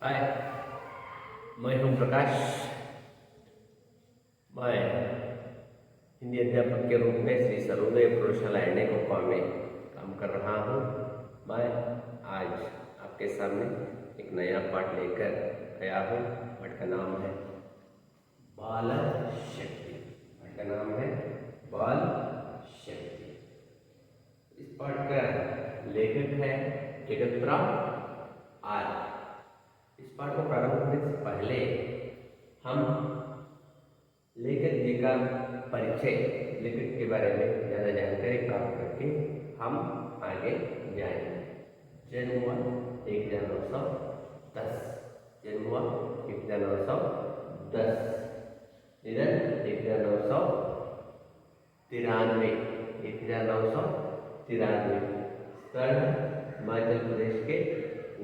हाय, मैं हूं प्रकाश। मैं हिंदी अध्यापक के रूप में श्री सर्वोदय प्रौढ़शाला एर्नाकुलम में काम कर रहा हूं। मैं आज आपके सामने एक नया पाठ लेकर आया हूं। पाठ का नाम है बाल शक्ति। पाठ का नाम है बाल शक्ति। इस पाठ का लेखक है जगतराम आर। इस पाठ को प्रारंभ करने से पहले हम लेखक जी का परिचय, लेखक के बारे में ज़्यादा जानकारी प्राप्त करके हम आगे जाएंगे। जन्म हुआ 1910। जन्म हुआ 1910। निधन 1993। 1993। स्थल हिमाचल प्रदेश के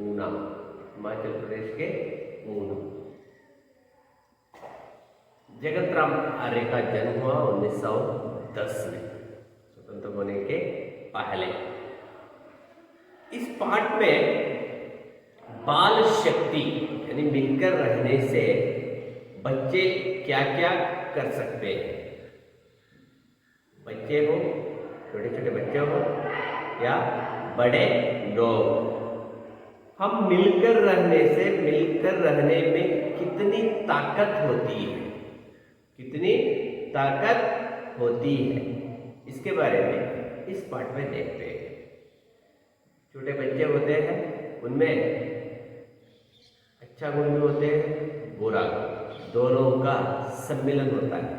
ऊना। हिमाचल प्रदेश के ऊना। जगतराम आर्य का जन्म हुआ 1910 में, स्वतंत्र होने के पहले। इस पाठ में बाल शक्ति यानी मिलकर रहने से बच्चे क्या क्या कर सकते हैं। बच्चे हो, छोटे छोटे बच्चे हो या बड़े लोग, हम मिलकर रहने से, मिलकर रहने में कितनी ताकत होती है, कितनी ताकत होती है, इसके बारे में इस पाठ में देखते हैं। छोटे बच्चे होते हैं, उनमें अच्छा गुण भी होते हैं, बुरा, दोनों का सम्मिलन होता है।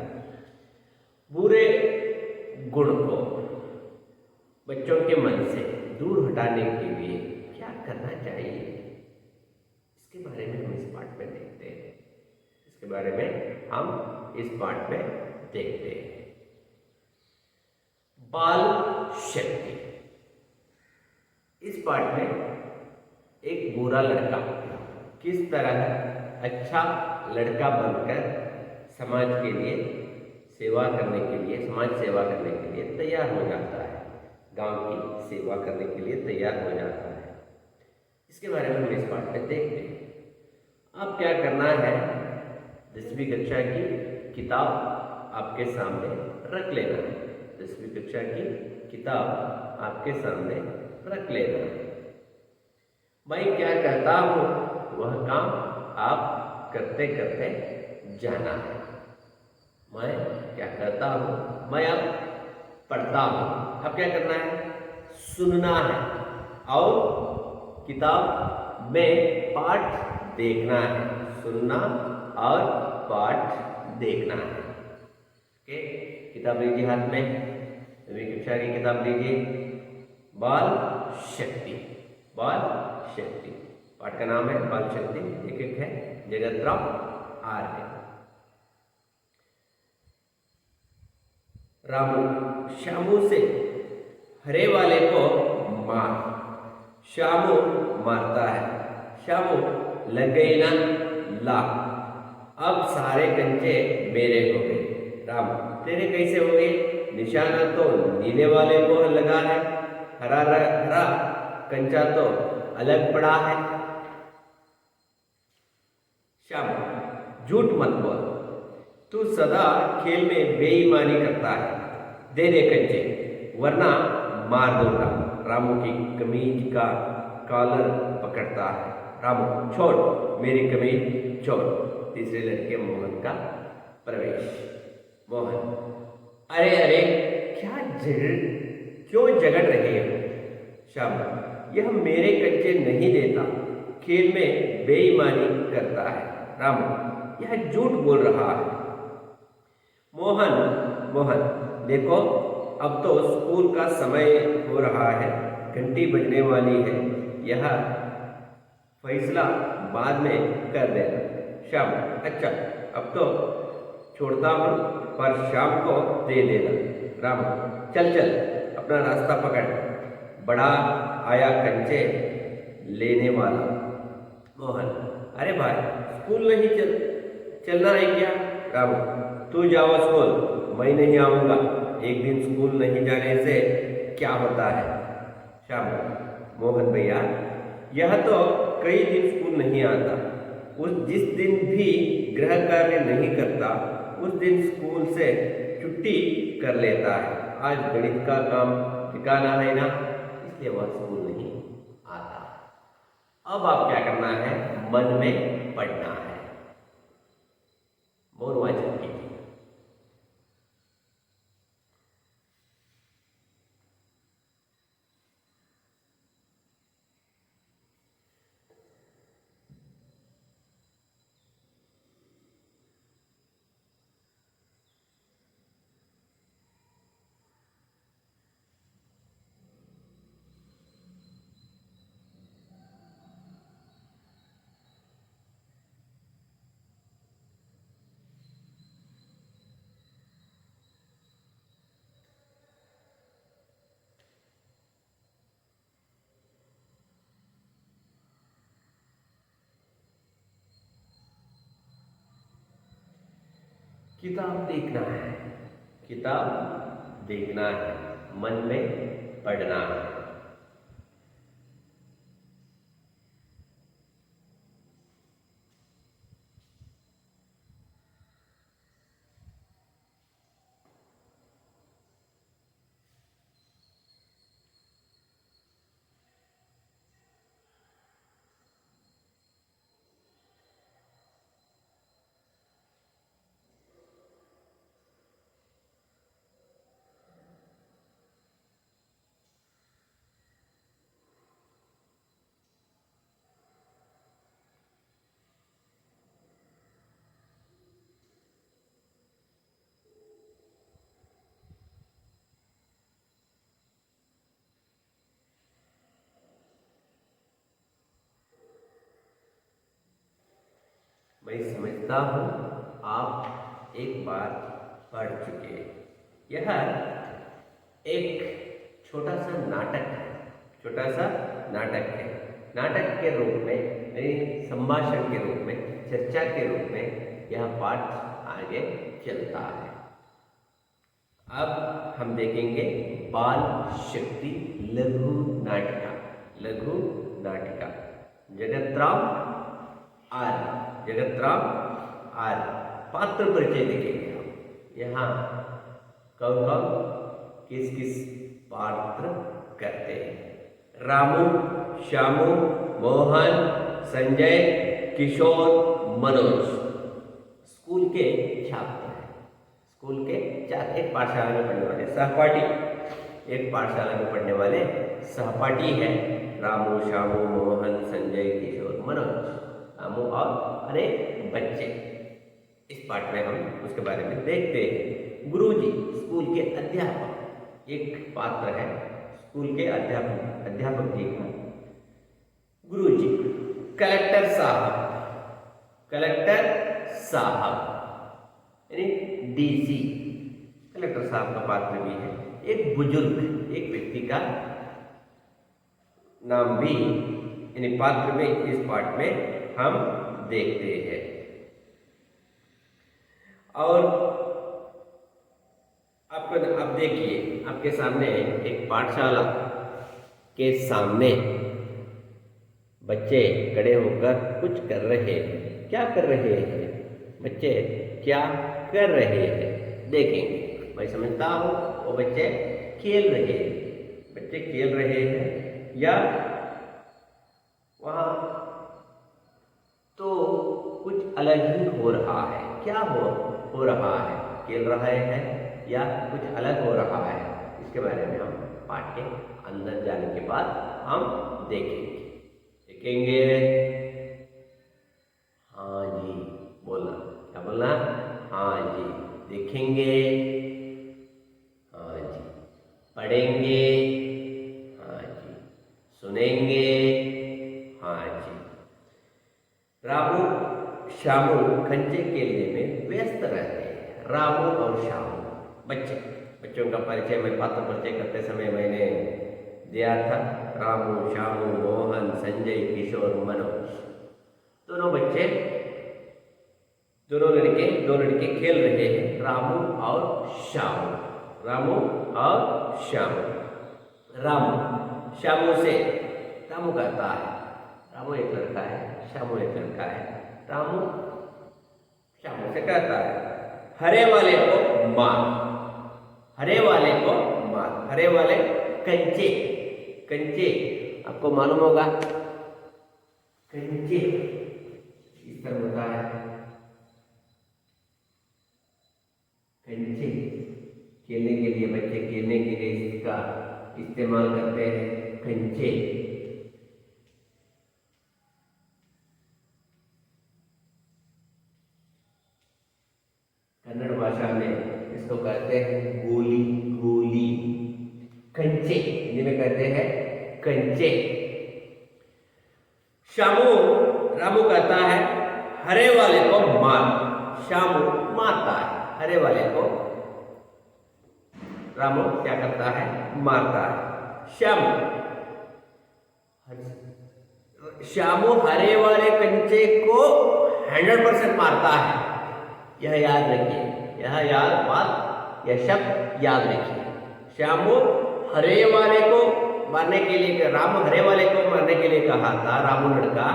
बुरे गुण को बच्चों के मन से दूर हटाने के लिए क्या करना चाहिए, इसके बारे में हम इस पाठ में देखते हैं। इसके बारे में हम इस पाठ में देखते हैं। बाल शक्ति। इस पाठ में एक बुरा लड़का किस तरह अच्छा लड़का बनकर समाज के लिए सेवा करने के लिए, समाज सेवा करने के लिए तैयार हो जाता है, गांव की सेवा करने के लिए तैयार हो जाता है, इसके बारे में हम इस पाठ में देखते हैं। अब क्या करना है, 10वीं कक्षा की किताब आपके सामने रख लेना है। 10वीं कक्षा की किताब आपके सामने रख लेना है। मैं क्या करता हूँ वह काम आप करते करते जाना है। मैं क्या करता हूँ, मैं अब पढ़ता हूँ। अब क्या करना है, सुनना है और किताब में पाठ देखना है। सुनना और पाठ देखना है। ओके, किताब लीजिए हाथ में, 9वीं कक्षा की किताब लीजिए, बाल शक्ति। बाल शक्ति, पाठ का नाम है बाल शक्ति। लेखक है जगतराम आर्य। रामू श्यामू से हरे वाले को मार। श्यामू मारता है। श्यामू लग गई ना ला, अब सारे कंचे मेरे हो गए। राम तेरे कैसे हो गए, निशाना तो नीले वाले को लगा है, हरा हरा कंचा तो अलग पड़ा है। श्याम झूठ मत बोल, तू सदा खेल में बेईमानी करता है। दे दे कंचे वरना मार दूंगा। रामू की कमीज का कॉलर पकड़ता है। रामू छोड़ मेरी कमीज छोड़। तीसरे लड़के मोहन का प्रवेश। मोहन अरे अरे क्या क्यों झगड़ रहे हो। श्याम यह मेरे कंचे नहीं देता, खेल में बेईमानी करता है। रामू यह झूठ बोल रहा है। मोहन मोहन देखो अब तो स्कूल का समय हो रहा है, घंटी बजने वाली है, यह फैसला बाद में कर देना। श्याम अच्छा अब तो छोड़ता हूँ पर शाम को दे देना। राम चल चल अपना रास्ता पकड़, बड़ा आया कंचे लेने वाला। मोहन अरे भाई स्कूल नहीं चलना है क्या। राम तू जाओ स्कूल, मैं नहीं आऊँगा। एक दिन स्कूल नहीं जाने से क्या होता है। श्याम मोहन भैया यह तो कई दिन स्कूल नहीं आता, उस जिस दिन भी गृह कार्य नहीं करता उस दिन स्कूल से छुट्टी कर लेता है। आज गणित का काम ठिकाना है ना, इसलिए वह स्कूल नहीं आता। अब आप क्या करना है, मन में पढ़ना है। मौन वाचन कीजिए। किताब देखना है, किताब देखना है, मन में पढ़ना है। मैं समझता हूँ आप एक बार पढ़ चुके हैं। यह एक छोटा सा नाटक है, छोटा सा नाटक है। नाटक के रूप में यानी संभाषण के रूप में, चर्चा के रूप में यह पाठ आगे चलता है। अब हम देखेंगे बाल शक्ति लघु नाटिका। लघु नाटिका जगतराम आर्य, जगतराम आर्य। पात्र परिचय देखेंगे हम। यहाँ कौन कौन किस किस पात्र करते हैं। रामू, श्यामू, मोहन, संजय, किशोर, मनोज स्कूल के छात्र हैं। स्कूल के छात्र, एक पाठशाला में पढ़ने वाले सहपाठी, एक पाठशाला में पढ़ने वाले सहपाठी हैं। रामू, श्यामू, मोहन, संजय, किशोर, मनोज, रामू और अनेक बच्चे। इस पाठ में हम उसके बारे में देखते हैं। गुरुजी स्कूल के अध्यापक एक पात्र है। स्कूल के अध्यापक जी का गुरुजी। कलेक्टर साहब, कलेक्टर साहब यानी डीसी, कलेक्टर साहब का पात्र भी है। एक बुजुर्ग, एक व्यक्ति का नाम भी यानी पात्र में इस पाठ में हम देखते हैं। और आप देखिए, आपके सामने एक पाठशाला के सामने बच्चे खड़े होकर कुछ कर रहे हैं। क्या कर रहे हैं बच्चे, क्या कर रहे हैं देखेंगे। मैं समझता हूँ वो बच्चे खेल रहे हैं। बच्चे खेल रहे हैं या वहाँ तो कुछ अलग ही हो रहा है। क्या हो रहा है, खेल रहे हैं या कुछ अलग हो रहा है, इसके बारे में हम पाठ के अंदर जाने के बाद हम देखेंगे। हाँ जी बोलना, क्या बोलना, हाँ जी। देखेंगे, हाँ जी। पढ़ेंगे, हाँ जी। सुनेंगे, हाँ जी। रामू श्यामू कंचे खेलने में व्यस्त रहते हैं। रामू और श्यामू बच्चों का परिचय मैं पात्र परिचय करते समय मैंने दिया था। रामू, श्यामू, मोहन, संजय, किशोर, मनोज। दोनों बच्चे, दो लड़के खेल रहे हैं। रामू और श्यामू, रामू और श्यामू। रामू श्यामू से, रामू कहता है, रामू एक लड़का है, श्यामू एक लड़का है। रामू श्यामू से कहता है हरे वाले को मार, हरे वाले को मार। हरे वाले कंचे, कंचे आपको मालूम होगा, कंचे इस तरह होता है, कंचे खेलने के लिए, बच्चे खेलने के लिए इसका इस्तेमाल करते हैं, कंचे। कन्नड़ भाषा में इसको कहते हैं गोली, गोली। कंचे हिंदी में कहते हैं कंचे। श्यामू, रामू कहता है हरे वाले को मार, श्यामू मारता है हरे वाले को, रामू क्या करता है, मारता है। श्यामू हरे वाले कंचे को 100% मारता है। यह याद रखिए, यह शब्द याद रखिए। श्यामू हरे वाले को मारने के लिए, रामू हरे वाले को मारने के लिए कहा था, रामू लड़का।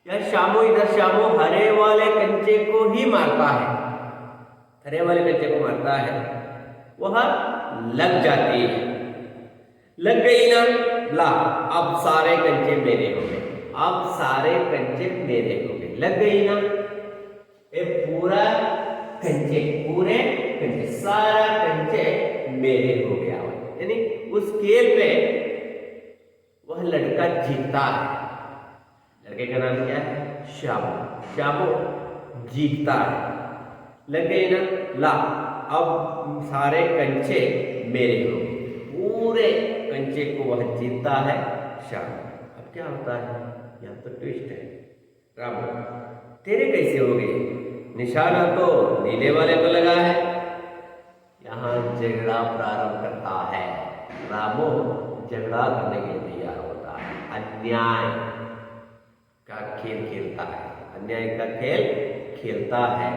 यह श्यामू, इधर श्यामू हरे वाले कंचे को ही मारता है, हरे वाले कंचे को मारता है। वह लग जाती है, लग गई ना, ला अब सारे कंचे मेरे हो गए, अब सारे कंचे मेरे हो गए। लग गई ना, ये पूरा कंचे, पूरे कंचे, सारा कंचे मेरे हो गया। यानी उस खेल में वह लड़का जीतता है। लड़के का नाम क्या है, श्यामू। श्यामू जीतता है। लग गई ना, ला अब सारे कंचे मेरे हो गए, पूरे कंचे को वह जीतता है श्यामू। अब क्या होता है, यहाँ तो ट्विस्ट है। रामू तेरे कैसे हो गए, निशाना तो नीले वाले को लगा है। यहाँ झगड़ा प्रारंभ करता है, रामू झगड़ा करने के लिए तैयार होता है, अन्याय का खेल खेलता है, अन्याय का खेल खेलता है।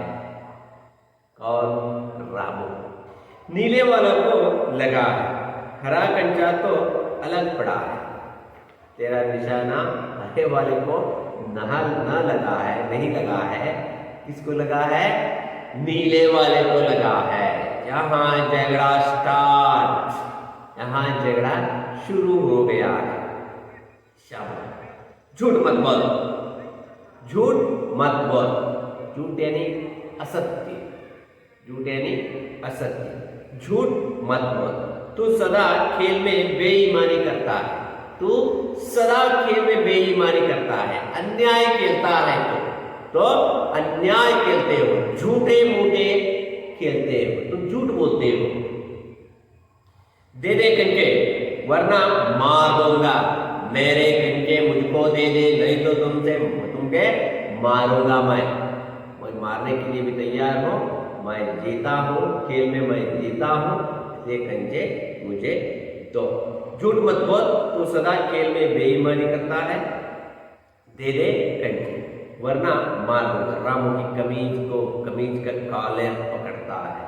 कौन, रामू। नीले वाला को लगा है, हरा कंचा तो अलग पड़ा है। तेरा निशाना हरे वाले को न लगा है, नहीं लगा है। किसको लगा है, नीले वाले को लगा है। यहाँ झगड़ा स्टार्ट, यहाँ झगड़ा शुरू हो गया है। शाबाश, झूठ मत बोल, झूठ मत बोल। झूठ यानी असत्य, झूठ यानी असत्य, झूठ मत बोल। तू सदा खेल में बेईमानी करता है, तू सदा खेल में बेईमानी करता है, अन्याय खेलता है। तो अन्याय खेलते हो, झूठे मूठे खेलते हो, तुम झूठ बोलते हो। दे दे कंचे वरना मार दूंगा, मेरे कंचे मुझको दे दे, नहीं तो तुमके मारूंगा। मैं मारने के लिए भी तैयार हूं, मैं जीता हूं, खेल में मैं जीता हूं, इसलिए कंचे मुझे दो। झूठ मत बोल, तू सदा खेल में बेईमानी करता है, दे दे कंचे वरना मार दूंगा। रामू की कमीज का कॉलर पकड़ता है,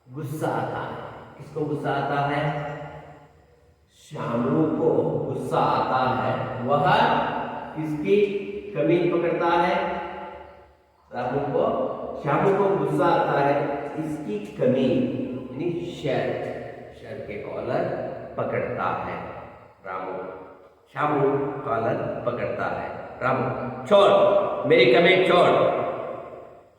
गुस्सा आता है। किसको गुस्सा आता है, श्यामू को गुस्सा आता है। वह किसकी कमीज पकड़ता है, रामू को, श्यामू को गुस्सा आता है, इसकी कमीज यानी शर्ट के कॉलर पकड़ता है रामू। श्यामू कॉलर पकड़ता है, रामू छोड़ मेरी कमीज छोड़।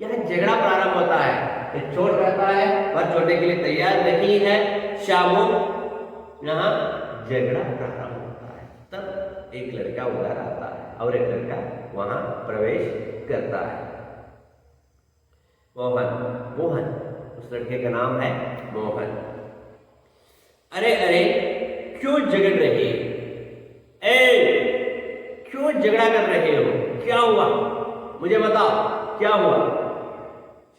यह झगड़ा प्रारंभ होता है, ये छोड़ रहता है पर छोड़ने के लिए तैयार नहीं है श्यामू। यहाँ झगड़ा प्रारंभ होता है, तब एक लड़का उधर आता है और एक लड़का वहां प्रवेश करता है। मोहन, उस लड़के का नाम है मोहन। अरे अरे क्यों झगड़ रहे, क्यों झगड़ा कर रहे हो, क्या हुआ मुझे बताओ, क्या हुआ।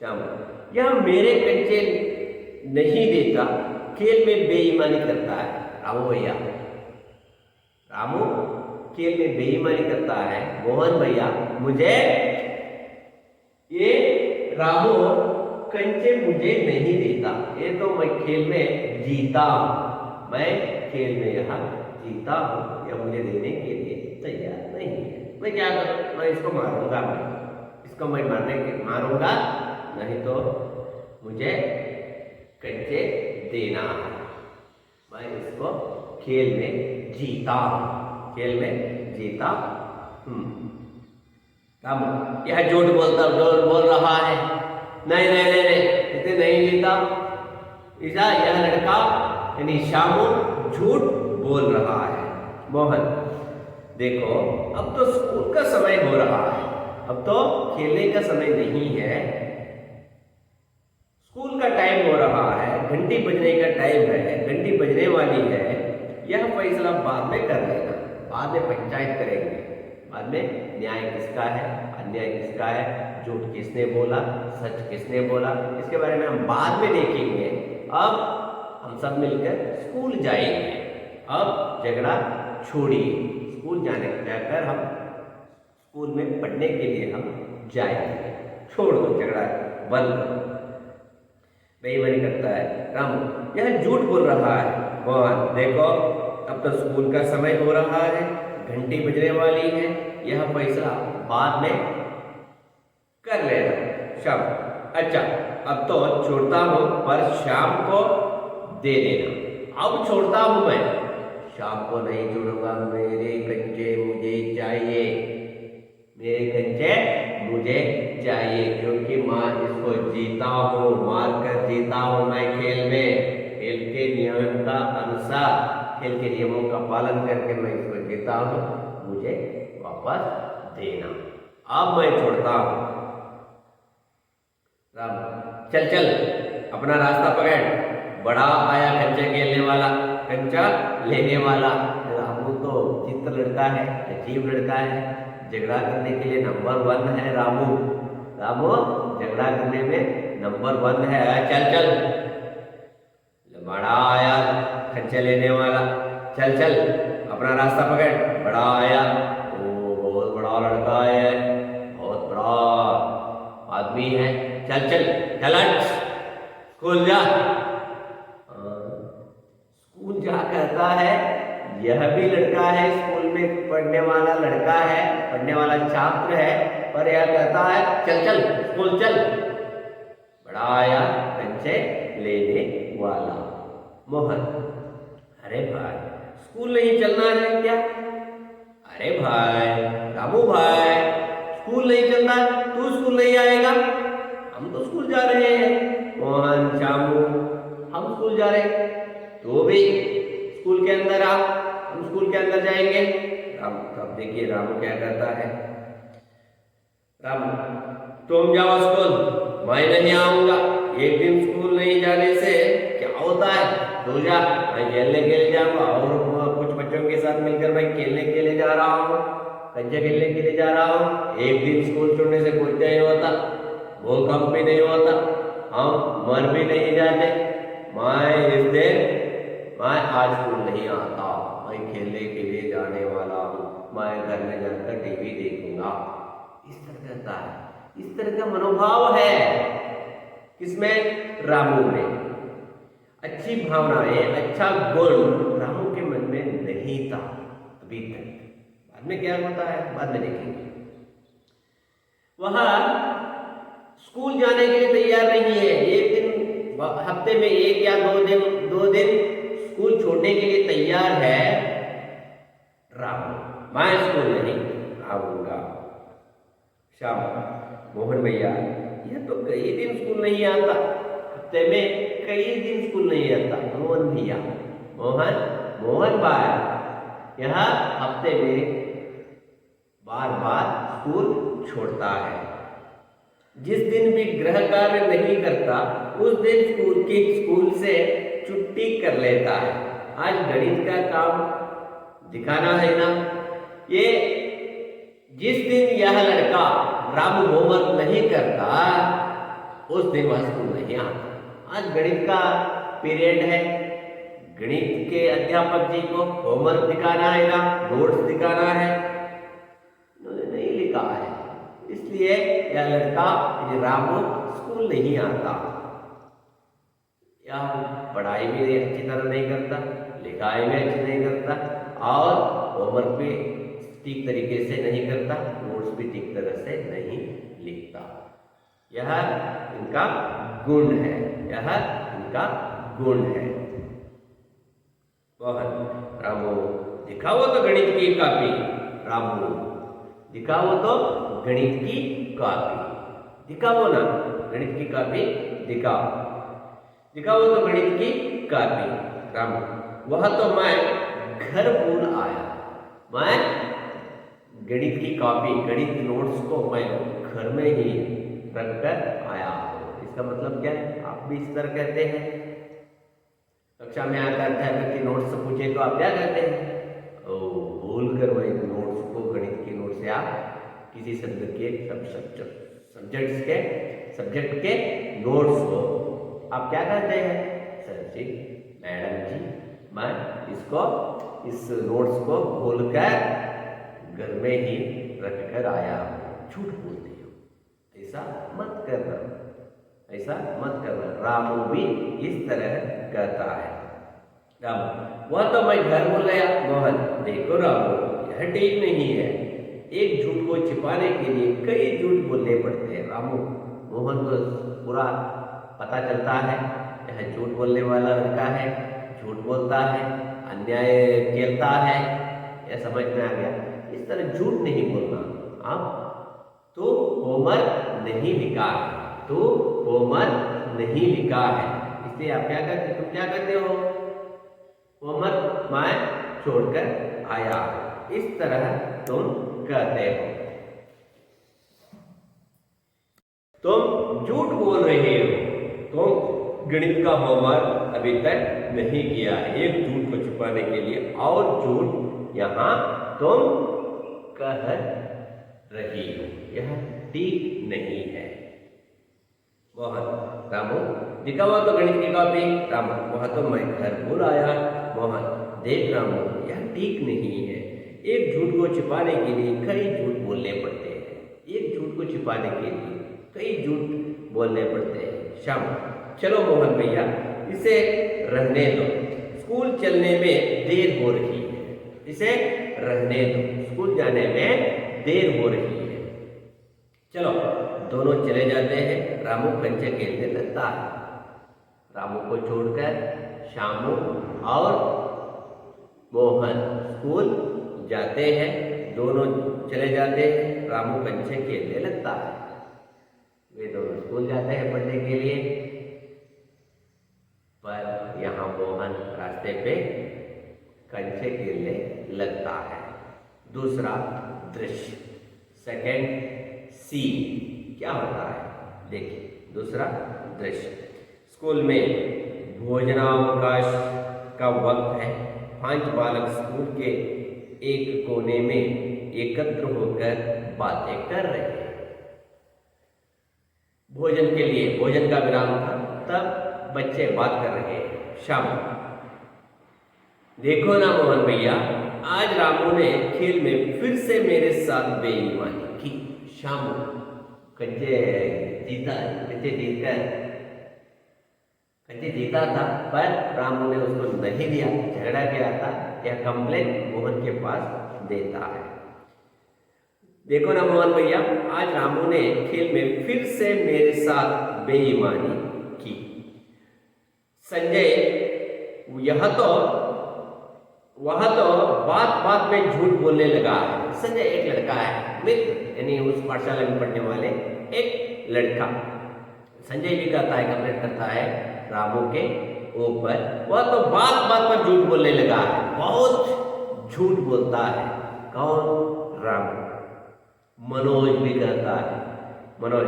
श्याम, यह मेरे कंचे नहीं देता, खेल में बेईमानी करता है। रामू भैया, रामू खेल में बेईमानी करता है। मोहन भैया, मुझे ये रामू कंचे मुझे नहीं देता, ये तो मैं खेल में जीता हूं, मैं खेल में यहाँ जीता हूं, या मुझे देने के लिए तैयार नहीं है। मैं क्या करूं? मैं इसको मारूंगा, मैं इसको मैं मारूंगा, नहीं तो मुझे कंचे देना है। मैं इसको खेल में जीता हूं, खेल में जीता हूं। यह झूठ बोल रहा है। नहीं नहीं नहीं नहीं, इसे नहीं जीता। यह लड़का यानी श्यामू झूठ बोल रहा है। मोहन, देखो अब तो स्कूल का समय हो रहा है, अब तो खेलने का समय नहीं है। स्कूल का टाइम हो रहा है, घंटी बजने का टाइम है, घंटी बजने वाली है। यह फैसला बाद में कर लेना, बाद में पंचायत करेंगे। बाद में न्याय किसका है, अन्याय किसका है, झूठ किसने बोला, सच किसने बोला, इसके बारे में हम बाद में देखेंगे। अब हम सब मिलकर स्कूल जाएंगे। अब झगड़ा छोड़िए, स्कूल जाकर हम स्कूल में पढ़ने के लिए हम जाएंगे। छोड़ दो झगड़ा, बंद करो। बेईमानी करता है रामू, यह झूठ बोल रहा है। मोहन, देखो अब तो स्कूल का समय हो रहा है, घंटी बजने वाली है, यह फैसला बाद में कर लेना। शाम, अच्छा अब तो छोड़ता हूं, पर शाम को दे देना। अब छोड़ता हूं मैं, शाम को नहीं छोड़ूंगा। मेरे कंचे मुझे चाहिए, मेरे कंचे मुझे चाहिए, क्योंकि मैं इसको जीता हूँ, मार कर जीता हूँ मैं खेल में। खेल के नियम का अनुसार, खेल के नियमों का पालन करके मैं इसको जीता हूँ, मुझे वापस देना। अब मैं छोड़ता हूँ। राम, चल चल अपना रास्ता पकड़, बड़ा आया कंचा खेलने वाला, कंचा लेने वाला। रामू तो चित्त लड़का है, अजीब लड़का है, झगड़ा करने के लिए नंबर 1 है रामू। रामू झगड़ा करने में नंबर 1 है। चल चल, बड़ा आया कंचा लेने वाला, चल चल अपना रास्ता पकड़, बड़ा आया। ओ बहुत बड़ा लड़का है, बहुत बड़ा आदमी है। चल चल चल, स्कूल जा। स्कूल जा कहता है, यह भी लड़का है, स्कूल में पढ़ने वाला लड़का है, पढ़ने वाला छात्र है, पर यह कहता है चल चल स्कूल चल। बड़ा आया कंचे लेने वाला। मोहन, अरे भाई स्कूल नहीं चलना है क्या? अरे भाई रामू भाई, स्कूल नहीं चलना, तू स्कूल नहीं आएगा? हम तो स्कूल जा रहे हैं। मोहन, श्यामू, हम स्कूल जा रहे हैं, तो भी स्कूल के अंदर आ, हम स्कूल के अंदर जाएंगे। राम, तब देखिए रामू क्या करता है। राम, तुम जाओ स्कूल, मैं नहीं आऊंगा। एक दिन स्कूल नहीं जाने से क्या होता है? तू जा, मैं खेलने के लिए जाऊंगा, और कुछ बच्चों के साथ मिलकर मैं खेलने के लिए जा रहा हूँ, कंचे खेलने के लिए जा रहा हूँ। एक दिन स्कूल छोड़ने से कुछ नहीं होता, भूकंप भी नहीं होता, हम मर भी नहीं जाते। मैं इस दिन मैं आज स्कूल नहीं आता, मैं खेलने के लिए जाने वाला हूँ, मैं घर में जाकर टीवी देखूंगा। इस तरह कहता है, इस तरह का मनोभाव है किसमें? रामू में। अच्छी भावनाएं, अच्छा गुण रामू के मन में नहीं था अभी तक। बाद में क्या होता है, बाद में देखेंगे। वह स्कूल जाने के लिए तैयार नहीं है। एक दिन हफ्ते में 1 या 2 दिन स्कूल छोड़ने के लिए तैयार है रामू। मैं स्कूल नहीं आऊंगा। शाम, मोहन भैया, यह तो कई दिन स्कूल नहीं आता, हफ्ते में कई दिन स्कूल नहीं आता। मोहन भैया, मोहन भाई, यह हफ्ते में बार बार स्कूल छोड़ता है। जिस दिन भी गृह कार्य नहीं करता, उस दिन स्कूल से छुट्टी कर लेता है। आज गणित का काम दिखाना है ना। ये जिस दिन यह लड़का रामू होमवर्क नहीं करता, उस दिन वह स्कूल नहीं आता। आज गणित का पीरियड है, गणित के अध्यापक जी को होमवर्क दिखाना है ना, नोट्स दिखाना है, उन्होंने नहीं लिखा है, इसलिए यह लड़का रामू स्कूल नहीं आता। यह पढ़ाई भी अच्छी तरह नहीं करता, लिखाई भी अच्छी नहीं करता, और होमवर्क भी ठीक तरीके से नहीं करता, नोट्स भी ठीक तरह से नहीं लिखता। यह इनका गुण है, यह इनका गुण है। मोहन, रामू दिखाओ तो गणित की कॉपी। रामू, दिखाओ तो गणित की कॉपी। दिखाओ ना गणित की कॉपी, दिखाओ। दिखाओ तो गणित की कॉपी। रामू, वह तो मैं घर भूल आया। मैं गणित की कॉपी, गणित नोट्स को मैं घर में ही रख कर आया हूँ। इसका मतलब क्या है? आप भी इस तरह कहते हैं। कक्षा में आता है व्यक्ति नोट्स पूछे तो आप क्या कहते हैं? भूल कर वही नोट्स को, गणित के नोट्स या किसी शब्द के सब्जेक्ट के नोट्स को आप क्या कहते हैं? सर जी, मैडम जी, मैं इस नोट्स को भूल कर घर में ही रख कर आया हूँ। झूठ बोलते हो, ऐसा मत करना, ऐसा मत करना। रामू भी इस तरह कहता है। रामू, वह तो मैं घर बोल गया। मोहन, देखो रामू, यह ठीक नहीं है। एक झूठ को छिपाने के लिए कई झूठ बोलने पड़ते हैं। रामू, मोहन को पूरा पता चलता है यह झूठ बोलने वाला लड़का है, झूठ बोलता है, अन्याय खेलता है, यह समझ में आ गया। इस तरह झूठ नहीं बोलना। आप तो होमवर्क नहीं लिखा है, तो होमवर्क नहीं लिखा है, इसलिए आप क्या करते, तुम क्या करते हो? होमवर्क मैं छोड़कर आया, इस तरह तुम कहते हो। तुम झूठ बोल रहे हो, तुम गणित का होमवर्क अभी तक नहीं किया है। एक झूठ को छुपाने के लिए और झूठ यहाँ तुम कह रही हो, यह ठीक नहीं है। मोहन, रामू, दिखाओ तो गणित की कॉपी। रामू, वह तो मैं घर भूल आया। मोहन, देख रामू, यह ठीक नहीं है। एक झूठ को छिपाने के लिए कई झूठ बोलने पड़ते हैं। एक झूठ को छिपाने के लिए कई झूठ बोलने पड़ते हैं। शाम, चलो मोहन भैया, इसे रहने दो, स्कूल चलने में देर हो रही है। इसे रहने दो, स्कूल जाने में देर हो रही है। चलो, दोनों चले जाते हैं। रामू कंचे खेलने लगता है। रामू को छोड़कर शामू और मोहन स्कूल जाते हैं। दोनों चले जाते हैं। रामू कंचे खेलने लगता है। वे दोनों स्कूल जाते हैं पढ़ने के लिए, पर यहाँ मोहन रास्ते पे कंचे खेलने लगता है। दूसरा दृश्य, सेकंड सीन, क्या होता है देखिए। दूसरा दृश्य, स्कूल में भोजनावकाश का वक्त है। 5 बालक स्कूल के एक कोने में एकत्र होकर बातें कर रहे हैं। भोजन के लिए, भोजन का विराम था, तब बच्चे बात कर रहे हैं। शाम, देखो ना मोहन भैया, आज रामू ने खेल में फिर से मेरे साथ बेईमानी की। शामू, कंचे जीता था, पर रामू ने उसको नहीं दिया, झगड़ा किया था। यह कंप्लेन मोहन के पास देता है। देखो ना मोहन भैया, आज रामू ने खेल में फिर से मेरे साथ बेईमानी की। संजय, वह तो बात बात में झूठ बोलने लगा है। संजय एक लड़का है, मित्र, यानी उस पाठशाला में पढ़ने वाले एक लड़का। संजय भी कहता है, कंप्लेंट करता है रामू के ऊपर, वह तो बात बात पर झूठ बोलने लगा है, बहुत झूठ बोलता है। कौन? रामू। मनोज भी कहता है, मनोज,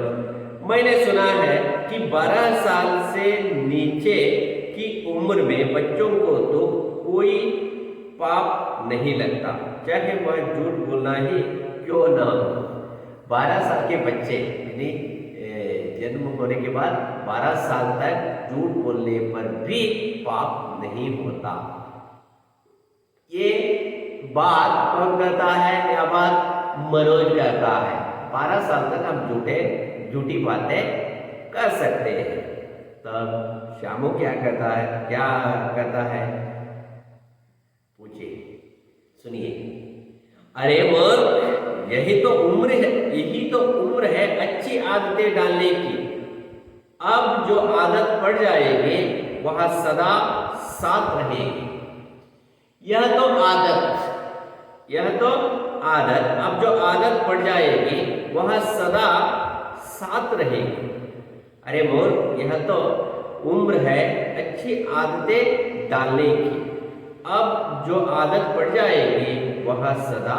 मैंने सुना है कि 12 साल से नीचे की उम्र में बच्चों को तो कोई पाप नहीं लगता, चाहे वह झूठ बोलना ही क्यों ना हो। 12 साल के बच्चे, यानी जन्म होने के बाद 12 साल तक झूठ बोलने पर भी पाप नहीं होता। ये बात कौन कहता है? यह बात मनोज कहता है। 12 साल तक हम झूठी बातें कर सकते हैं। तब श्यामू क्या करता है? पूछिए, सुनिए। अरे मूर्ख, यही तो उम्र है, यही तो उम्र है अच्छी आदतें डालने की। अब जो आदत पड़ जाएगी वह सदा साथ रहेगी। यह तो आदत, अब जो आदत पड़ जाएगी वह सदा साथ रहेगी। अरे मूर्ख, यह तो उम्र है अच्छी आदतें डालने की। अब जो आदत पड़ जाएगी वह सदा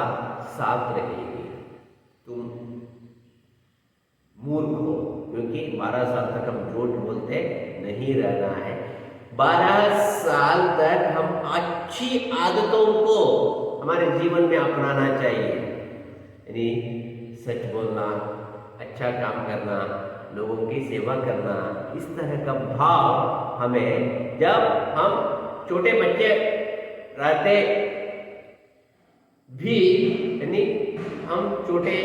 साथ रहेगी। तुम मूर्ख हो, क्योंकि 12 साल तक हम झूठ बोलते नहीं रहना है। 12 साल तक हम अच्छी आदतों को हमारे जीवन में अपनाना चाहिए, यानी सच बोलना, अच्छा काम करना, लोगों की सेवा करना। इस तरह का भाव हमें, जब हम छोटे बच्चे रहते भी, यानी हम छोटे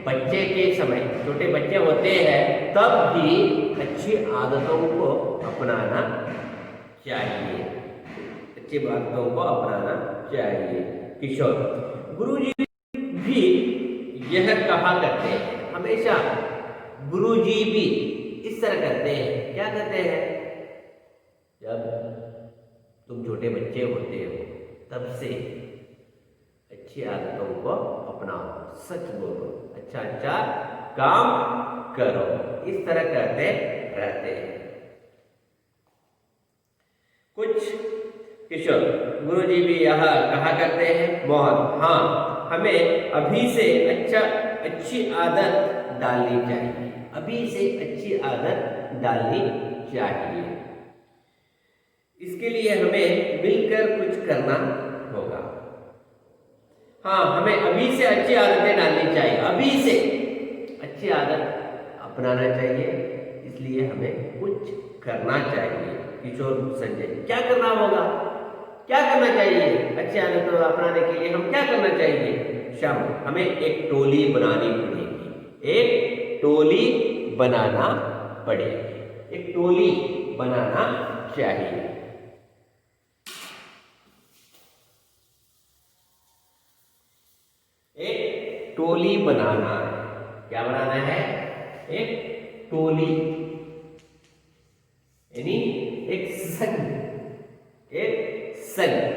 बच्चे होते हैं, तब भी अच्छी आदतों को अपनाना चाहिए, अच्छी बातों को अपनाना चाहिए। किशोर, गुरुजी भी यह कहा करते हैं, हमेशा गुरुजी भी इस तरह करते हैं। क्या कहते हैं? जब तुम छोटे बच्चे होते हो तब से अच्छी आदतों को अपनाओ, सच बोलो, अच्छा काम करो, इस तरह कहते रहते हैं कुछ किशोर। गुरुजी भी यह कहा करते हैं। मोहन, हाँ, हमें अभी से अच्छी आदत डालनी चाहिए, अभी से अच्छी आदत डालनी चाहिए। इसके लिए हमें मिलकर कुछ करना होगा। हाँ, हमें अभी से अच्छी आदतें डालनी चाहिए, अभी से अच्छी आदत अपनाना चाहिए, इसलिए हमें कुछ करना चाहिए। किशोर संजय, क्या करना होगा? क्या करना चाहिए? अच्छी आदत अपनाने के लिए हम क्या करना चाहिए? श्याम, हमें एक टोली बनानी पड़ेगी, एक टोली बनाना पड़ेगी, एक टोली बनाना चाहिए। एक टोली बनाना है। क्या बनाना है? एक टोली, यानी एक संघ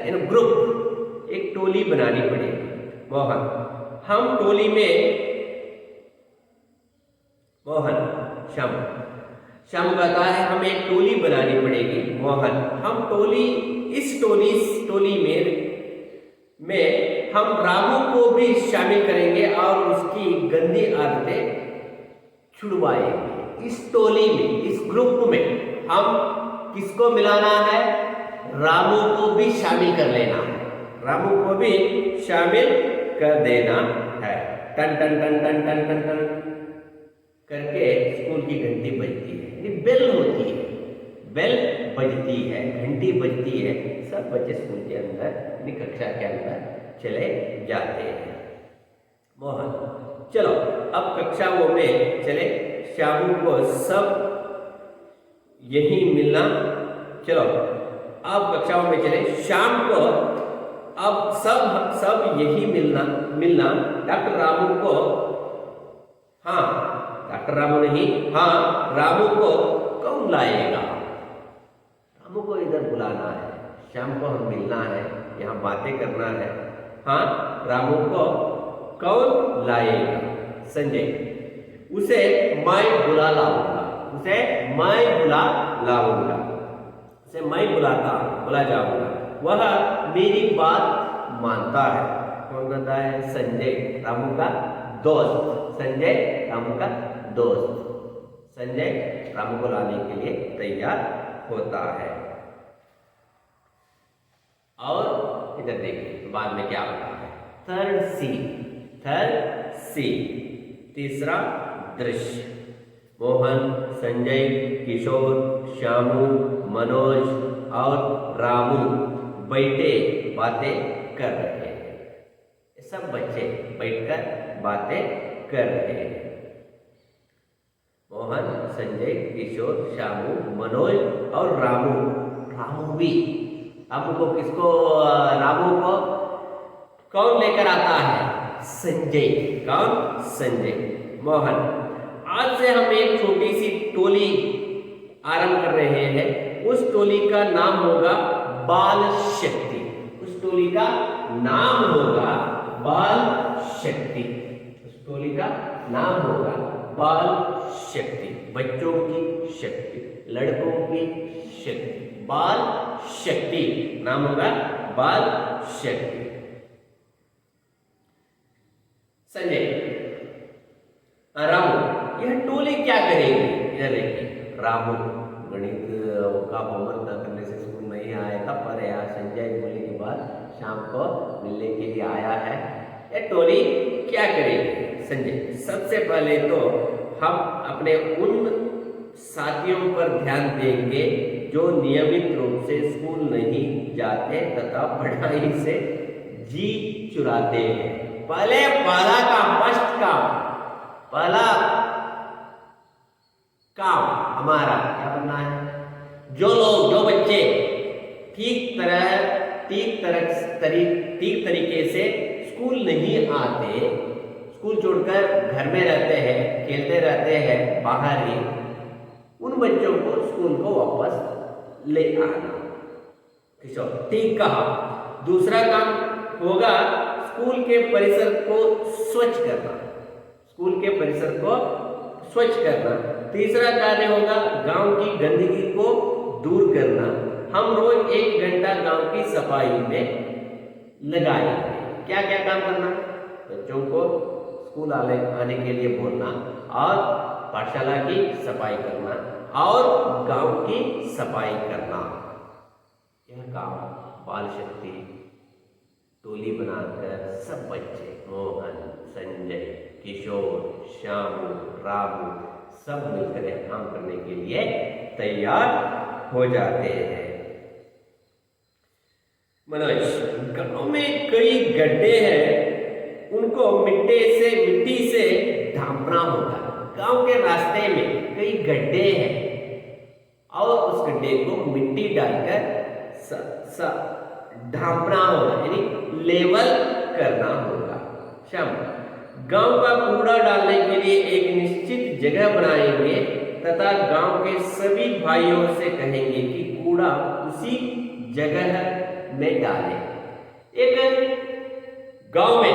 यानी ग्रुप, एक टोली बनानी पड़ेगी। मोहन, हम टोली में, मोहन, श्याम कहता है हमें एक टोली बनानी पड़ेगी। मोहन, हम इस टोली में हम रामू को भी शामिल करेंगे और उसकी गंदी आदतें छुड़वाएंगे। इस टोली में, इस ग्रुप में हम किसको मिलाना है? रामू को भी शामिल कर लेना है, रामू को भी शामिल कर देना है। टन टन टन टन टन टन टन करके स्कूल की घंटी बजती है, ये बेल होती है, बेल बजती है, घंटी बजती है, सब बच्चे स्कूल के अंदर, कक्षा के अंदर चले जाते हैं। मोहन, चलो अब कक्षाओं में चले, श्यामू को सब यही मिलना। चलो अब कक्षाओं में चले, शाम को अब सब यही मिलना। डॉक्टर रामू को, हाँ, डॉक्टर रामू नहीं, हाँ, रामू को कौन लाएगा? रामू को इधर बुलाना है, शाम को हम मिलना है, यहाँ बातें करना है। हाँ, रामू को कौन लाएगा? संजय, उसे मैं बुला लाऊंगा, उसे मैं बुला जाऊंगा, वह मेरी बात मानता है। कौन कहता है? संजय, रामू का दोस्त। संजय रामू का दोस्त। संजय रामू को लाने के लिए तैयार होता है। और इधर देखिए बाद में क्या होता है। थर्ड सी, तीसरा दृश्य। मोहन, संजय, किशोर, श्यामू, मनोज और रामू बैठे बातें कर रहे हैं। सब बच्चे बैठकर बातें कर रहे हैं। मोहन, संजय, किशोर, श्यामू, मनोज और रामू को कौन लेकर आता है? संजय। कौन? संजय। मोहन, आज से हम एक छोटी सी टोली आरंभ कर रहे हैं। उस टोली का नाम होगा बाल शक्ति। उस टोली का नाम होगा बाल शक्ति। उस टोली का नाम होगा बाल शक्ति। बच्चों की शक्ति, लड़कों की शक्ति, बाल शक्ति नाम होगा बाल शक्ति। संजय, रामू, यह टोली क्या करेगी? इधर देखिए, रामू गणित का होमवर्क करने से स्कूल नहीं आया था, पर यहाँ संजय बोलने के बाद शाम को मिलने के लिए आया है। यह टोली क्या करेगी? संजय, सबसे पहले तो हम अपने उन साथियों पर ध्यान देंगे जो नियमित रूप से स्कूल नहीं जाते तथा पढ़ाई से जी चुराते हैं। पहला काम, फर्स्ट काम, पहला काम हमारा क्या करना है? जो बच्चे ठीक तरीके से स्कूल नहीं आते, स्कूल छोड़कर घर में रहते हैं, खेलते रहते हैं बाहर ही, उन बच्चों को स्कूल को वापस ले आना। किशोर, ठीक कहा। दूसरा काम होगा स्कूल के परिसर को स्वच्छ करना। स्कूल के परिसर को स्वच्छ करना। तीसरा कार्य होगा गांव की गंदगी को दूर करना। हम रोज 1 घंटा गांव की सफाई में लगाएंगे। क्या क्या काम करना? बच्चों को स्कूल आने के लिए बोलना और पाठशाला की सफाई करना और गांव की सफाई करना। यह काम बाल शक्ति टोली बनाकर सब बच्चे, मोहन, संजय, किशोर, श्यामू, रामू, सब मिलकर यह काम करने के लिए तैयार हो जाते हैं। मनोज, गांव में कई गड्ढे हैं, उनको मिट्टी से ढांपना होगा। गांव के रास्ते में कई गड्ढे हैं और उस गड्ढे को मिट्टी डालकर ढांपना होगा, यानी लेवल करना होगा। श्याम, गांव का कूड़ा डालने के लिए एक निश्चित जगह बनाएंगे तथा गांव के सभी भाइयों से कहेंगे कि कूड़ा उसी जगह में डालें। एक गांव में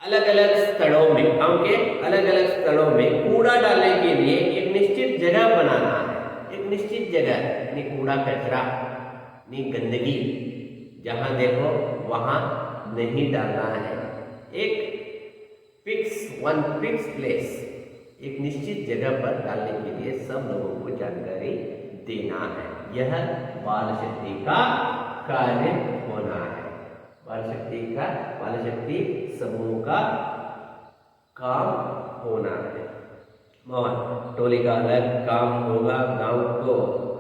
अलग अलग स्थलों में, गांव के अलग अलग स्थलों में कूड़ा डालने के लिए एक निश्चित जगह बनाना है। एक निश्चित जगह यानी कूड़ा कचरा यानी गंदगी जहां देखो वहां नहीं डालना है। एक फिक्स प्लेस, एक निश्चित जगह पर डालने के लिए सब लोगों को जानकारी देना है। यह बाल शक्ति का कार्य होना है। बाल शक्ति समूह का काम होना है। मोहन, टोली का अलग काम होगा गांव को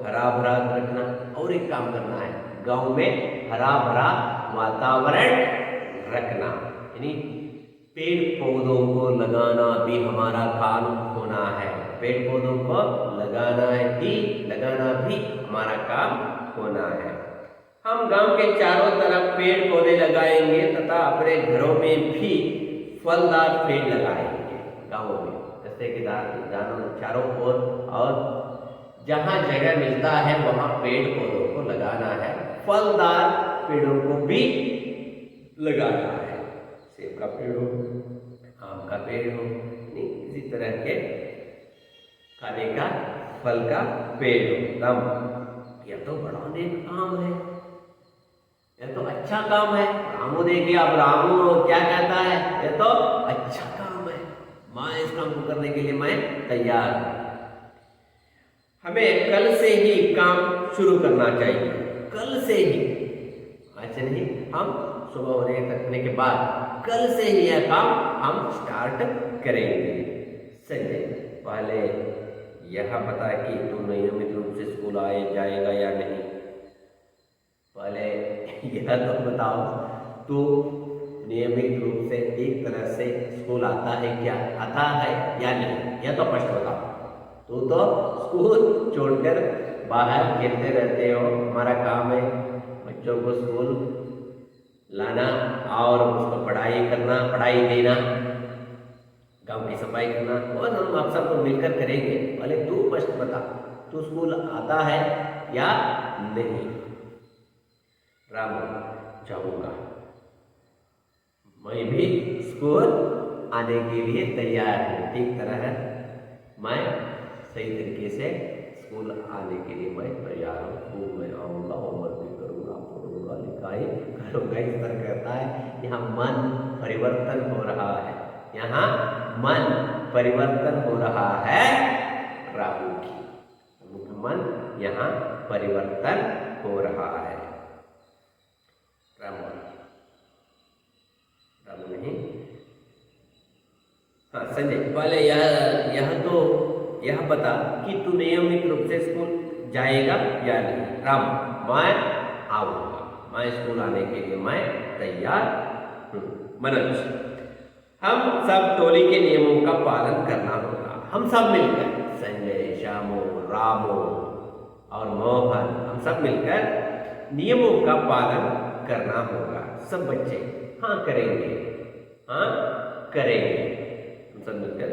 हरा भरा रखना। और एक काम करना है, गांव में हरा भरा वातावरण रखना, यानी पेड़ पौधों को लगाना भी हमारा काम होना है। पेड़ पौधों को लगाना भी हमारा काम होना है। हम गांव के चारों तरफ पेड़ पौधे लगाएंगे तथा अपने घरों में भी फलदार पेड़ लगाएंगे। गांवों में जैसे कि चारों ओर और जहां जगह मिलता है वहां पेड़ पौधों को लगाना है। फलदार पेड़ों को भी लगाना है। सेब का पेड़ हो, आम का पेड़ हो, इसी तरह के खाने का फल का पेड़ हो। यह तो बड़ा नेक काम है, यह तो अच्छा काम है। रामू देखिए, अब रामू क्या कहता है? यह तो अच्छा काम है, मैं इस काम को करने के लिए मैं तैयार हूं। हमें कल से ही काम शुरू करना चाहिए। कल से ही, आज से नहीं, हम सुबह होने के बाद कल से ही यह काम हम स्टार्ट करेंगे। संजय, पहले यह बता कि तू नियमित रूप से स्कूल जाएगा या नहीं। पहले यह तो बताओ, तू नियमित रूप से एक तरह से स्कूल आता है या नहीं? यह तो प्रश्न बताओ। तू तो स्कूल छोड़कर बाहर खेलते रहते हो। हमारा काम है बच्चों को स्कूल लाना और उसको पढ़ाई करना, पढ़ाई देना, गांव की सफाई करना, और हम आप सबको मिलकर करेंगे। भले तू फर्स्ट बता, तू स्कूल आता है या नहीं? रामू, जाऊंगा, मैं भी स्कूल आने के लिए तैयार हूँ। ठीक तरह है, मैं सही तरीके से स्कूल आने के लिए मैं तैयार हूँ। स्कूल में आऊँगा, होमवर्क भी करूँगा, पढ़ूंगा, लिखाई करूँगा। इस तरह कहता है। यहाँ मन परिवर्तन हो रहा है, यहाँ मन परिवर्तन हो रहा है रामू की। रामू का मन यहाँ परिवर्तन हो रहा है। रामू, रामू नहीं, हाँ संजय, पहले यह बता कि तू नियमित रूप से स्कूल जाएगा या नहीं? राम, मैं आऊँगा, मैं स्कूल आने के लिए मैं तैयार हूँ। मनोज, हम सब टोली के नियमों का पालन करना होगा। हम सब मिलकर, संजय, श्यामू, रामू और मोहन, हम सब मिलकर नियमों का पालन करना होगा। सब बच्चे हाँ करेंगे, हाँ करेंगे, हम सब मिलकर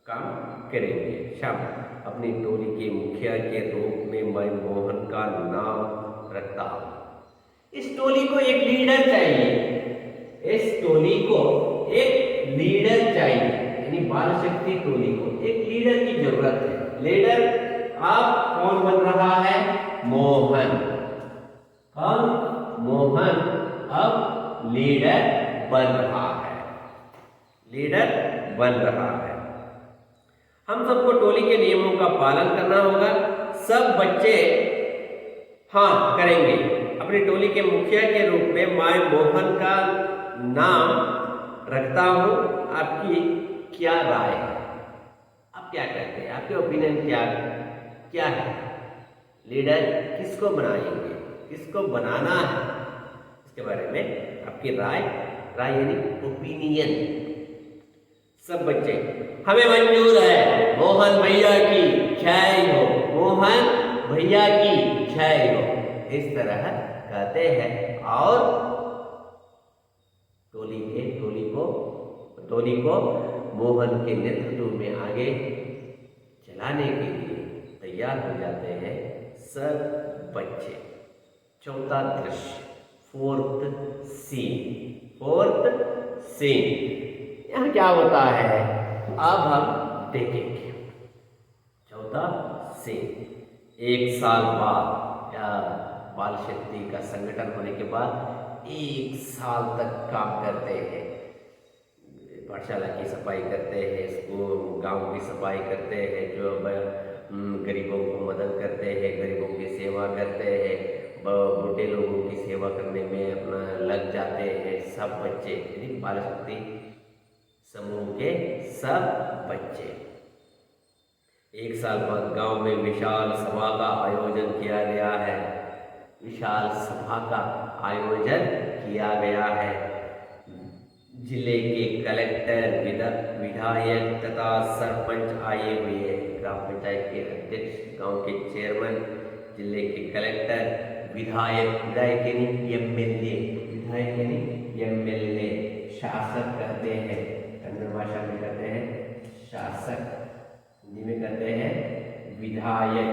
काम करेंगे। शाम, अपनी टोली के मुखिया के रूप में मैं मोहन का नाम रखता हूँ। इस टोली को एक लीडर चाहिए, इस टोली को एक लीडर चाहिए, यानी बाल शक्ति टोली को एक लीडर की जरूरत है। लीडर अब कौन बन रहा है? मोहन। कौन? मोहन अब लीडर बन रहा है, लीडर बन रहा है। हम सबको टोली के नियमों का पालन करना होगा। सब बच्चे हाँ करेंगे। अपनी टोली के मुखिया के रूप में मैं मोहन का नाम रखता हूँ। आपकी क्या राय है? आप क्या कहते हैं? आपके ओपिनियन क्या है? लीडर किसको बनाएंगे, किसको बनाना है, इसके बारे में आपकी राय यानी ओपिनियन। सब बच्चे हमें मंजूर है, मोहन भैया की जय हो, मोहन भैया की जय हो, इस तरह कहते हैं। और टोली को मोहन के नेतृत्व में आगे चलाने के लिए तैयार हो जाते हैं सब बच्चे। चौथा दृश्य, फोर्थ सीन, यहाँ क्या होता है अब हम देखेंगे। चौथा सीन, 1 साल बाद या बाल शक्ति का संगठन होने के बाद 1 साल तक काम करते हैं। पाठशाला की सफाई करते हैं, स्कूल गांव की सफाई करते हैं, जो गरीबों को मदद करते हैं, गरीबों की सेवा करते हैं, बूढ़े लोगों की सेवा करने में अपना लग जाते हैं सब बच्चे, यानी बाल शक्ति समूह के सब बच्चे। 1 साल बाद गांव में विशाल सभा का आयोजन किया गया है। विशाल सभा का आयोजन किया गया है। जिले के कलेक्टर, विधायक तथा सरपंच आए हुए हैं। ग्राम पंचायत के अध्यक्ष, गांव के चेयरमैन, जिले के कलेक्टर, विधायक यानी एमएलए, विधायक यानी एमएलए, शासक कहते हैं, कन्नड़ भाषा में कहते हैं शासक, हिंदी में कहते हैं विधायक,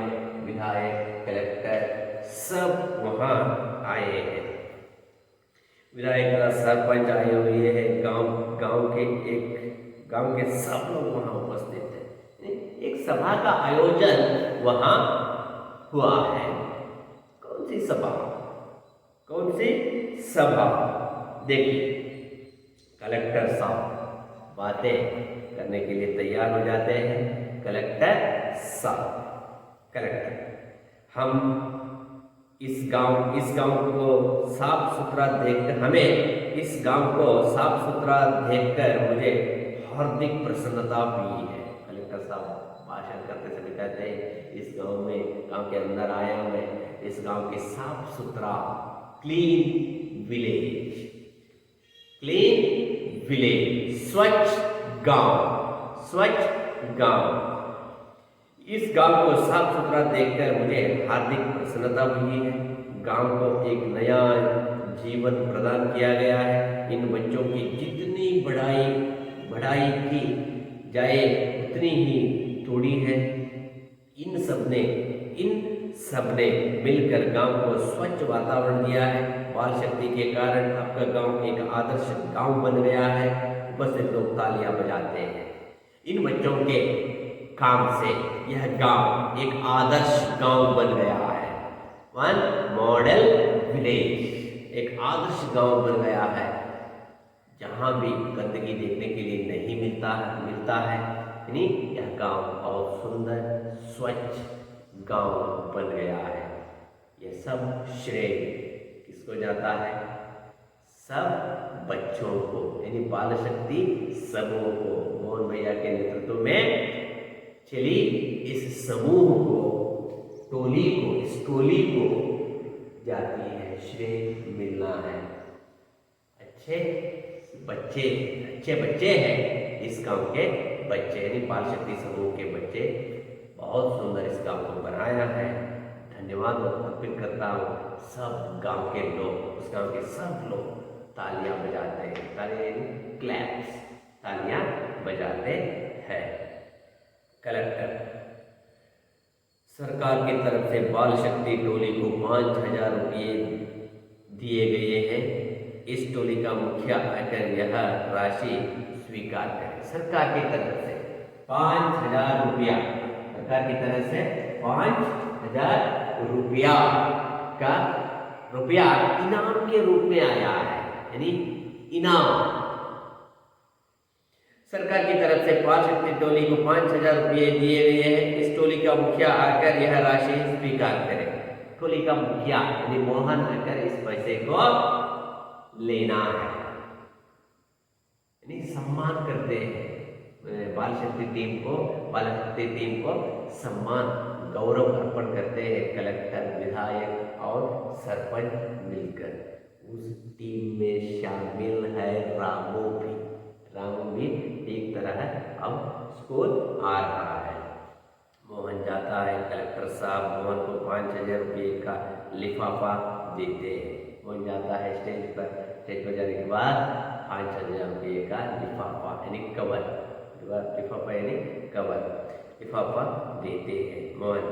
कलेक्टर, सब वहाँ आए हैं। विधायक तथा सरपंच आए हुए हैं। गांव के सब लोग वहाँ उपस्थित हैं। एक सभा का आयोजन वहाँ हुआ है। कौन सी सभा? देखिए, कलेक्टर साहब बातें करने के लिए तैयार हो जाते हैं। कलेक्टर साहब, हम इस गांव को साफ सुथरा देखकर, हमें इस गांव को साफ सुथरा देखकर मुझे हार्दिक प्रसन्नता हुई है। कलेक्टर साहब भाषण करते समय कहते हैं, इस गांव के अंदर आया मैं, इस गांव के साफ सुथरा क्लीन विलेज, स्वच्छ गांव, इस गांव को साफ सुथरा देखकर मुझे हार्दिक प्रसन्नता हुई है। गांव को एक नया जीवन प्रदान किया गया है। इन बच्चों की जितनी बढ़ाई की जाए उतनी ही थोड़ी है। इन सबने मिलकर गांव को स्वच्छ वातावरण दिया है। बाल शक्ति के कारण आपका गांव एक आदर्श गांव बन गया है। उपस्थित लोग तालियां बजाते हैं। इन बच्चों के काम से यह गांव एक आदर्श गांव बन गया है। वन मॉडल विलेज, एक आदर्श गांव बन गया है जहां भी गंदगी देखने के लिए नहीं मिलता है। यानी यह गांव बहुत सुंदर स्वच्छ गांव बन गया है। यह सब श्रेय किसको जाता है? सब बच्चों को, यानी बाल शक्ति समूह को। मोहन भैया के नेतृत्व में चली इस समूह को, इस टोली को जाती है श्रेय मिलना है। अच्छे बच्चे हैं इस गांव के बच्चे, यानी बाल शक्ति समूह के बच्चे बहुत सुंदर इस गांव को बनाया है। धन्यवाद अर्पित करता हूँ सब गांव के लोग, उस गांव के सब लोग तालियां बजाते हैं, क्लैप्स, तालियां बजाते हैं। कलेक्टर, सरकार की तरफ से बाल शक्ति टोली को 5,000 रुपये दिए गए हैं। इस टोली का मुखिया आकर यह राशि स्वीकार करें। सरकार की तरफ से 5,000 रुपया, सरकार की तरफ से 5,000 रुपया का इनाम के रूप में आया है, यानी इनाम। सरकार की तरफ से बाल शक्ति टोली को 5,000 रुपये दिए गए हैं। इस टोली का मुखिया आकर यह राशि स्वीकार करे। टोली का मुखिया यानी मोहन आकर इस पैसे को लेना है, यानी सम्मान करते हैं बाल शक्ति टीम को सम्मान गौरव अर्पण करते हैं। कलेक्टर, विधायक और सरपंच मिलकर। उस टीम में शामिल है रामू भी एक तरह अब स्कूल आ रहा है। मोहन जाता है, कलेक्टर साहब मोहन को 5,000 रुपये का लिफाफा देते हैं। मोहन जाता है स्टेज पर जाने के बाद 5,000 रुपये का लिफाफा यानी कवर लिफाफा देते हैं। मोहन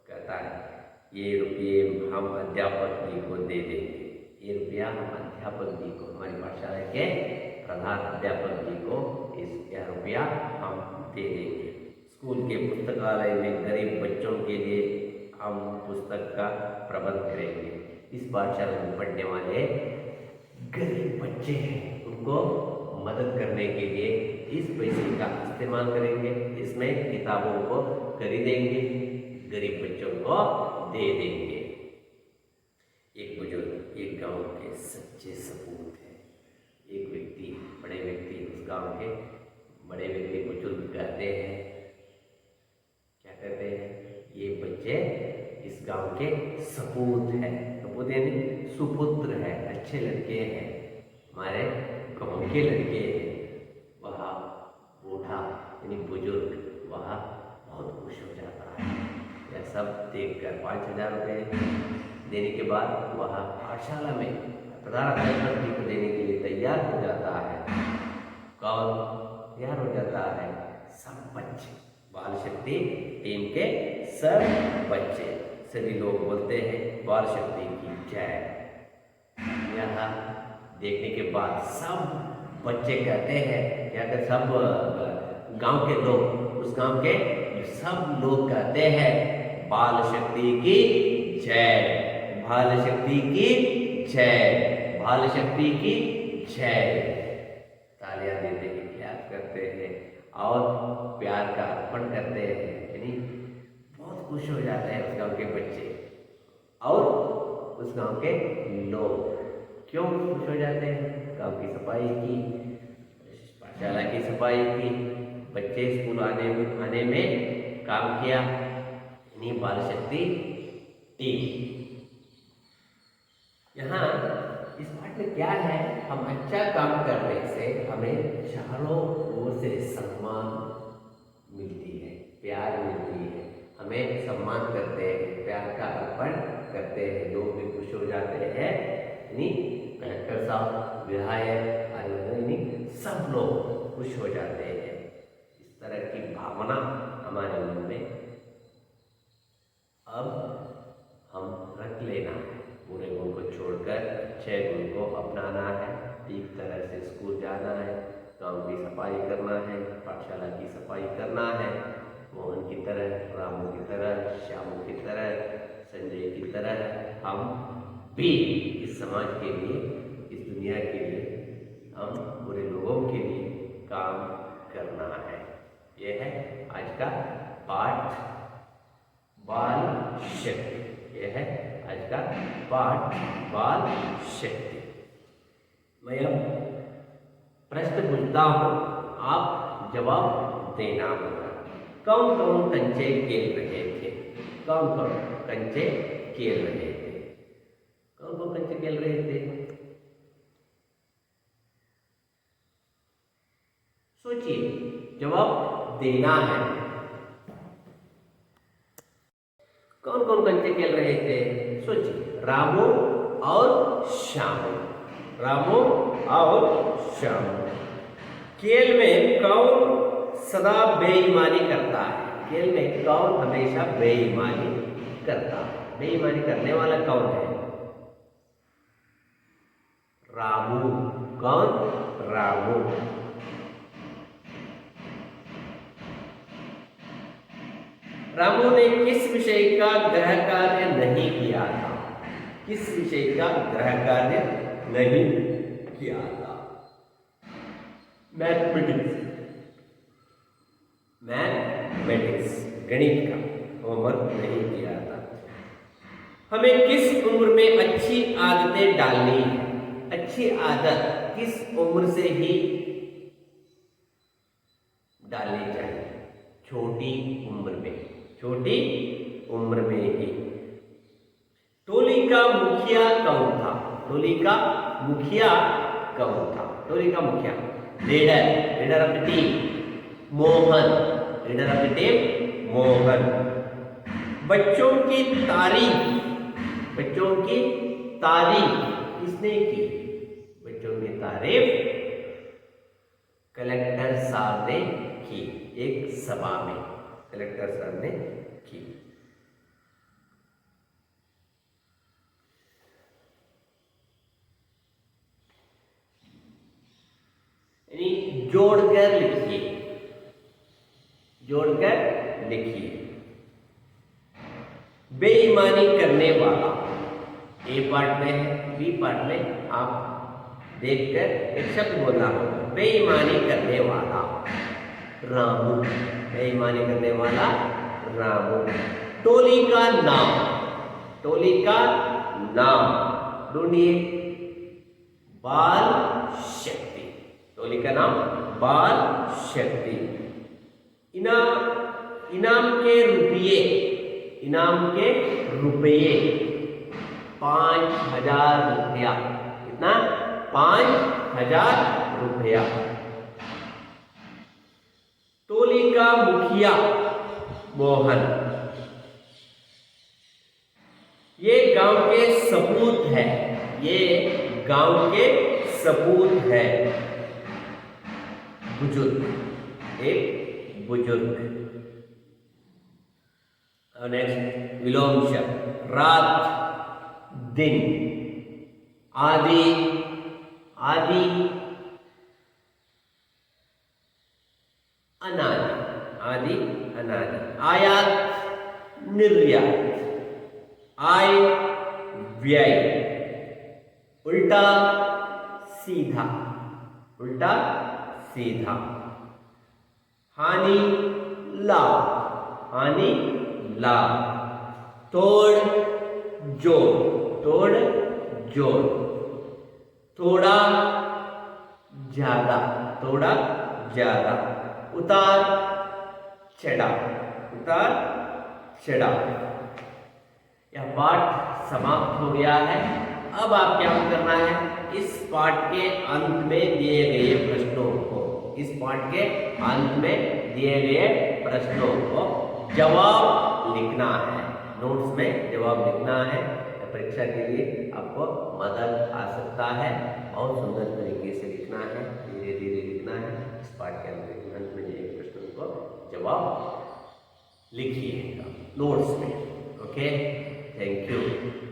कहता है ये रुपये हम अध्यापक जी को दे देंगे, ये रुपया हम अध्यापक जी को, हमारी पाठशाला के प्रधान अध्यापक जी को यह रुपया हम दे देंगे। स्कूल के पुस्तकालय में गरीब बच्चों के लिए हम पुस्तक का प्रबंध करेंगे। इस पाठशाला में पढ़ने वाले गरीब बच्चे हैं, उनको मदद करने के लिए इस पैसे का इस्तेमाल करेंगे। इसमें किताबों को खरीदेंगे, गरीब बच्चों को दे देंगे। एक बुजुर्ग एक गांव के सच्चे सपूत है। एक व्यक्ति, बड़े व्यक्ति, उस गांव के बड़े व्यक्ति बुजुर्ग कहते हैं, क्या कहते हैं? ये बच्चे इस गांव के सपूत हैं। सपूत यानी सुपुत्र है, अच्छे लड़के हैं, हमारे गांव के लड़के हैं। वह बूढ़ा यानी बुजुर्ग वह बहुत खुश हो जाता है। यह सब देखकर 5,000 रुपये देने के बाद वह पाठशाला में प्रधान अध्यापक जी को देने के लिए तैयार हो जाता है। कौन तैयार हो जाता है? सब बच्चे, बाल शक्ति टीम के सब बच्चे। सभी लोग बोलते हैं बाल शक्ति की जय। यह देखने के बाद सब बच्चे कहते हैं, क्या कहते, सब गांव के लोग, उस गांव के सब लोग कहते हैं बाल शक्ति की जय, बाल शक्ति की जय, बाल शक्ति की जय। तालियां देते हैं, क्लैप करते हैं और प्यार का अर्पण करते हैं। यानी बहुत खुश हो जाते हैं उस गांव के बच्चे और उस गांव के लोग। क्यों खुश हो जाते हैं? गांव की सफाई की, पाठशाला की सफाई की, बच्चे स्कूल आने में काम किया, यानी बाल शक्ति टीम। यहाँ इस पाठ में क्या है? हम अच्छा काम करने से हमें चारों ओर से सम्मान मिलती है, प्यार मिलती है, हमें सम्मान करते हैं, प्यार का अर्पण करते हैं, लोग भी खुश हो जाते हैं यानी कलेक्टर साहब, विधायक, यानी सब लोग खुश हो जाते हैं। इस तरह की भावना हमारे मन में अब हम रख लेना है। बुरे गुण को छोड़कर अच्छे गुण को अपनाना है। एक तरह से स्कूल जाना है, गांव की सफाई करना है, पाठशाला की सफाई करना है। मोहन की तरह, रामू की तरह, श्यामू की तरह, संजय की तरह हम भी इस समाज के लिए, इस दुनिया के लिए, हम बुरे लोगों के लिए काम करना है। यह है आज का पाठ बाल शक्ति। यह है आज का पाठ बाल शक्ति। मैं अब प्रश्न पूछता हूँ, आप जवाब देना होगा। कौन कौन कंचे खेल रहे थे? कौन कौन कंचे खेल रहे थे? कौन कौन कंचे खेल रहे थे? सोचिए, जवाब देना है। कौन कौन कंचे खेल रहे थे? सोचिए। रामू और श्यामू, रामू और श्यामू। खेल में कौन सदा बेईमानी करता है? खेल में कौन हमेशा बेईमानी करता है? बेईमानी करने वाला कौन है? रामू। कौन? रामू। रामू ने किस विषय का गृह कार्य नहीं किया था? किस विषय का गृह कार्य नहीं किया था? मैथमेटिक्स, मैथमेटिक्स, गणित का होमवर्क नहीं किया था। हमें किस उम्र में अच्छी आदतें डालनी है? अच्छी आदत किस उम्र से ही डालनी चाहिए? छोटी उम्र में, छोटी उम्र में ही। टोली का मुखिया कौन था? टोली का मुखिया कौन था? टोली का मुखिया, leader, leader of the team Mohan, leader of the team Mohan. बच्चों की तारीफ, बच्चों की तारीफ किसने की? बच्चों की तारीफ कलेक्टर साहब ने की। एक सभा में कलेक्टर साहब ने की। यानी जोड़कर लिखिए, जोड़कर लिखिए। बेईमानी करने वाला ए पार्ट में है, बी पार्ट में आप देखकर एक शब्द बोलना होगा। बेईमानी करने वाला रामू, बेईमानी करने वाला रामू। टोली का नाम, टोली का नाम ढूंढिए। बाल शक्ति, टोली का नाम बाल शक्ति। इनाम के रुपये, इनाम के रुपये 5,000 रुपया। कितना? 5,000 रुपया। टोली का मुखिया मोहन। ये गांव के सपूत है, ये गांव के सपूत है। बुजुर्ग, एक बुजुर्ग। नेक्स्ट विलोम शब्द, रात दिन। आदि, आदि अनादि, आदि अनादि। आयात निर्यात, आय व्यय। उल्टा सीधा, उल्टा सीधा। हानि लाभ, हानि लाभ। तोड़ जोड़, तोड़ जोड़। थोड़ा ज्यादा, थोड़ा ज्यादा। उतार चढ़ाव, उतार चढ़ाव। यह पाठ समाप्त हो गया है। अब आप क्या करना है? इस पाठ के अंत में दिए गए प्रश्नों को, इस पाठ के अंत में दिए गए प्रश्नों को जवाब लिखना है। नोट्स में जवाब लिखना है। परीक्षा के लिए आपको मदद आ सकता है। बहुत सुंदर तरीके से लिखना है, धीरे धीरे लिखना है। इस पाठ के अंत में ये प्रश्न को जवाब लिखिएगा नोट्स में। Okay, thank you.